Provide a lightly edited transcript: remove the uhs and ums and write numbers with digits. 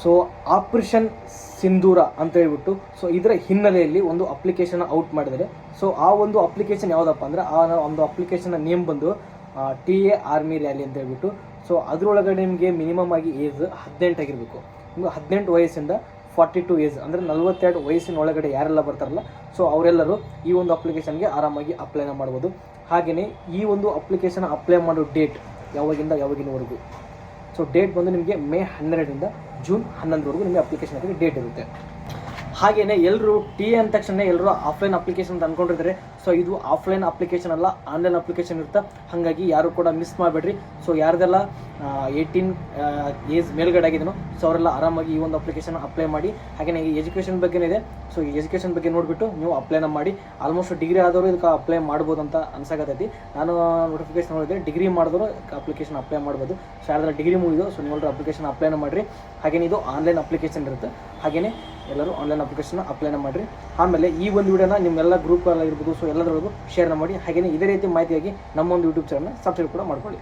So operation ಸಿಂಧೂರ ಅಂತ ಹೇಳ್ಬಿಟ್ಟು so ಇದರ ಹಿನ್ನೆಲೆಯಲ್ಲಿ ಒಂದು ಅಪ್ಲಿಕೇಶನ್ ಔಟ್ ಮಾಡಿದರೆ. ಸೊ ಆ ಒಂದು ಅಪ್ಲಿಕೇಶನ್ ಯಾವುದಪ್ಪ ಅಂದರೆ ಆ ಒಂದು ಅಪ್ಲಿಕೇಶನ್ ನೇಮ್ ಬಂದು TA ಆರ್ಮಿ ರ್ಯಾಲಿ ಅಂತ ಹೇಳ್ಬಿಟ್ಟು. ಸೊ ಅದರೊಳಗಡೆ ನಿಮಗೆ ಮಿನಿಮಮ್ ಆಗಿ ಏಜ್ 18 ಆಗಿರಬೇಕು. ನಿಮಗೆ 18 ವಯಸ್ಸಿಂದ 42 ಏಜ್ ಅಂದರೆ 42 ವಯಸ್ಸಿನ ಒಳಗಡೆ ಯಾರೆಲ್ಲ ಬರ್ತಾರಲ್ಲ ಸೊ ಅವರೆಲ್ಲರೂ ಈ ಒಂದು ಅಪ್ಲಿಕೇಶನ್ಗೆ ಆರಾಮಾಗಿ ಅಪ್ಲೈನ ಮಾಡ್ಬೋದು. ಹಾಗೆಯೇ ಈ ಒಂದು ಅಪ್ಲಿಕೇಶನ್ ಅಪ್ಲೈ ಮಾಡೋ ಡೇಟ್ ಯಾವಾಗಿನವರೆಗೂ. ಸೊ ಡೇಟ್ ಬಂದು ನಿಮಗೆ ಮೇ 12ರಿಂದ ಜೂನ್ 11ರವರೆಗೂ ನಿಮಗೆ ಅಪ್ಲಿಕೇಶನ್ ಹಾಕಿ ಡೇಟ್ ಇರುತ್ತೆ. ಹಾಗೆಯೇ ಎಲ್ಲರೂ TA ಅಂದ ತಕ್ಷಣ ಎಲ್ಲರೂ ಆಫ್ಲೈನ್ ಅಪ್ಲಿಕೇಶನ್ ಅಂತ ಅಂದ್ಕೊಂಡಿರ್ತಾರೆ. ಸೊ ಇದು ಆಫ್ಲೈನ್ ಅಪ್ಲಿಕೇಶನ್ ಅಲ್ಲ, ಆನ್ಲೈನ್ ಅಪ್ಲಿಕೇಶನ್ ಇರುತ್ತೆ. ಹಾಗಾಗಿ ಯಾರು ಕೂಡ ಮಿಸ್ ಮಾಡಬೇಡ್ರಿ. ಸೊ ಯಾರ್ದೆಲ್ಲ 18 ಏಜ್ ಮೇಲ್ಗಡೆ ಆಗಿದೆಯೋ ಸೊ ಅವರೆಲ್ಲ ಆರಾಮಾಗಿ ಈ ಒಂದು ಅಪ್ಲಿಕೇಶನ್ ಅಪ್ಲೈ ಮಾಡಿ. ಹಾಗೆಯೇ ಈ ಎಜುಕೇಷನ್ ಬಗ್ಗೆನೇ ಇದೆ. ಸೊ ಈ ಎಜುಕೇಷನ್ ಬಗ್ಗೆ ನೋಡಿಬಿಟ್ಟು ನೀವು ಅಪ್ಲೈನ ಮಾಡಿ. ಆಲ್ಮೋಸ್ಟ್ ಡಿಗ್ರಿ ಆದವರು ಇದಕ್ಕೆ ಅಪ್ಲೈ ಮಾಡ್ಬೋದು ಅಂತ ಅನ್ಸಾಕತ್ತೈತಿ. ನಾನು ನೋಟಿಫಿಕೇಶನ್ ನೋಡಿದೆ, ಡಿಗ್ರಿ ಮಾಡಿದವರು ಅಪ್ಲಿಕೇಶನ್ ಅಪ್ಲೈ ಮಾಡ್ಬೋದು. ಸೊ ಯಾರ್ದೆಲ್ಲ ಡಿಗ್ರಿ ಮುಗಿದು ಸೊ ನೀವೆಲ್ಲರೂ ಅಪ್ಲಿಕೇಶನ್ ಅಪ್ಲೈನ ಮಾಡಿರಿ. ಹಾಗೆಯೇ ಇದು ಆನ್ಲೈನ್ ಅಪ್ಲಿಕೇಶನ್ ಇರುತ್ತೆ. ಹಾಗೆಯೇ ಎಲ್ಲರೂ ಆನ್ಲೈನ್ ಅಪ್ಲಿಕೇಶನ್ ಅಪ್ಲೈನ ಮಾಡಿರಿ. ಆಮೇಲೆ ಈ ಒಂದು ವಿಡಿಯೋನ ನಿಮ್ಮೆಲ್ಲ ಗ್ರೂಪಲ್ಲಿರ್ಬೋದು ಸೊ ಎಲ್ಲದರೊಳಗೂ ಶೇರ್ನ ಮಾಡಿ. ಹಾಗೆಯೇ ಇದೇ ರೀತಿ ಮಾಹಿತಿಯಾಗಿ ನಮ್ಮ ಒಂದು ಯೂಟ್ಯೂಬ್ ಚಾನಲ್ನ ಸಬ್ಸ್ಕ್ರೈಬ್ ಕೂಡ ಮಾಡ್ಕೊಳ್ಳಿ.